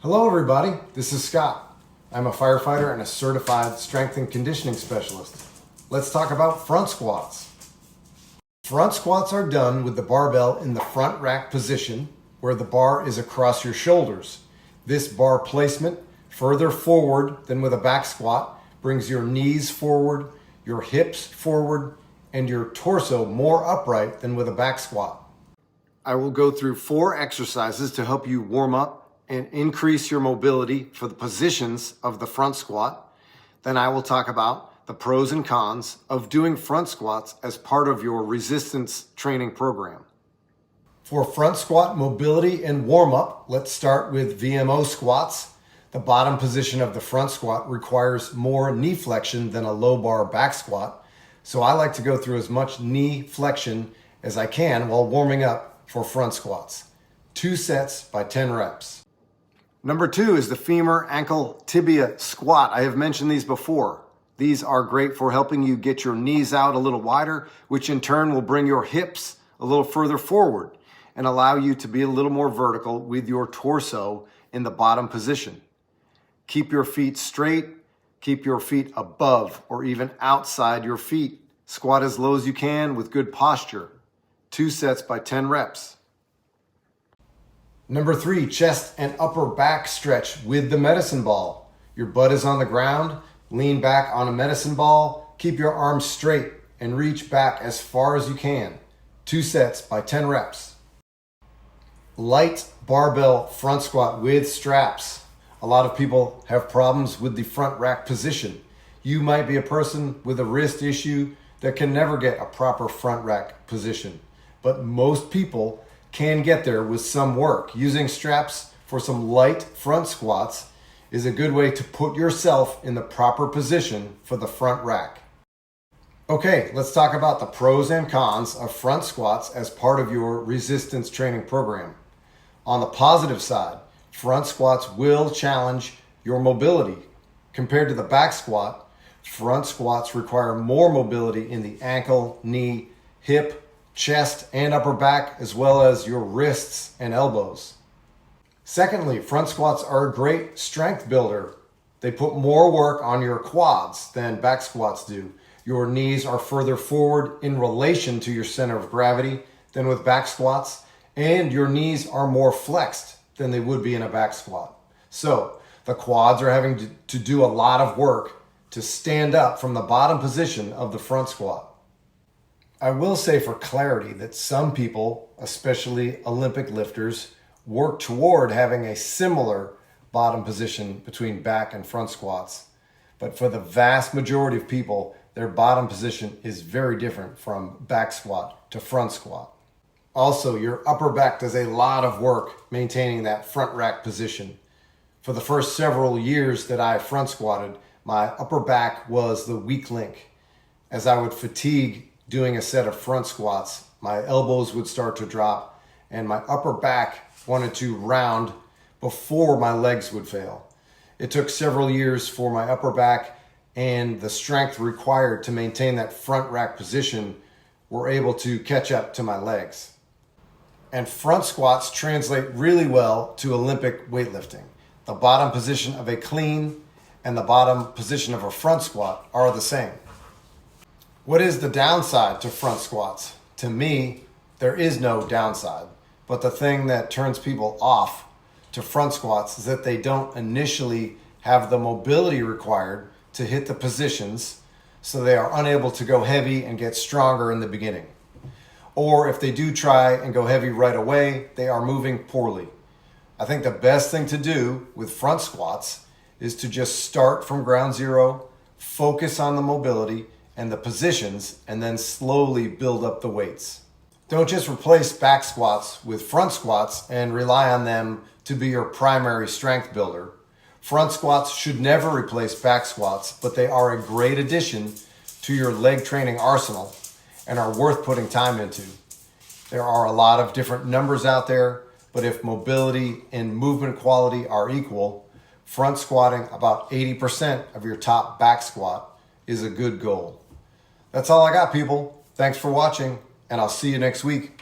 Hello everybody, this is Scott. I'm a firefighter and a certified strength and conditioning specialist. Let's talk about front squats. Front squats are done with the barbell in the front rack position where the bar is across your shoulders. This bar placement further forward than with a back squat brings your knees forward, your hips forward, and your torso more upright than with a back squat. I will go through 4 exercises to help you warm up and increase your mobility for the positions of the front squat. Then I will talk about the pros and cons of doing front squats as part of your resistance training program. For front squat mobility and warm up, let's start with VMO squats. The bottom position of the front squat requires more knee flexion than a low bar back squat. So I like to go through as much knee flexion as I can while warming up for front squats. 2 sets by 10 reps. Number 2 is the femur ankle tibia squat. I have mentioned these before. These are great for helping you get your knees out a little wider, which in turn will bring your hips a little further forward and allow you to be a little more vertical with your torso in the bottom position. Keep your feet straight, keep your feet above or even outside your feet. Squat as low as you can with good posture. 2 sets by 10 reps. Number 3, chest and upper back stretch with the medicine ball. Your butt is on the ground, lean back on a medicine ball, keep your arms straight and reach back as far as you can. 2 sets by 10 reps. Light barbell front squat with straps. A lot of people have problems with the front rack position. You might be a person with a wrist issue that can never get a proper front rack position, but most people can get there with some work. Using straps for some light front squats is a good way to put yourself in the proper position for the front rack. Okay, let's talk about the pros and cons of front squats as part of your resistance training program. On the positive side, front squats will challenge your mobility. Compared to the back squat, front squats require more mobility in the ankle, knee, hip, chest, and upper back, as well as your wrists and elbows. Secondly, front squats are a great strength builder. They put more work on your quads than back squats do. Your knees are further forward in relation to your center of gravity than with back squats, and your knees are more flexed than they would be in a back squat. So the quads are having to do a lot of work to stand up from the bottom position of the front squat. I will say for clarity that some people, especially Olympic lifters, work toward having a similar bottom position between back and front squats. But for the vast majority of people, their bottom position is very different from back squat to front squat. Also, your upper back does a lot of work maintaining that front rack position. For the first several years that I front squatted, my upper back was the weak link. As I would fatigue doing a set of front squats, my elbows would start to drop and my upper back wanted to round before my legs would fail. It took several years for my upper back and the strength required to maintain that front rack position were able to catch up to my legs. And front squats translate really well to Olympic weightlifting. The bottom position of a clean and the bottom position of a front squat are the same. What is the downside to front squats? To me, there is no downside, but the thing that turns people off to front squats is that they don't initially have the mobility required to hit the positions, so they are unable to go heavy and get stronger in the beginning. Or if they do try and go heavy right away, they are moving poorly. I think the best thing to do with front squats is to just start from ground zero, focus on the mobility and the positions, and then slowly build up the weights. Don't just replace back squats with front squats and rely on them to be your primary strength builder. Front squats should never replace back squats, but they are a great addition to your leg training arsenal and are worth putting time into. There are a lot of different numbers out there, but if mobility and movement quality are equal, front squatting about 80% of your top back squat is a good goal. That's all I got, people. Thanks for watching, and I'll see you next week.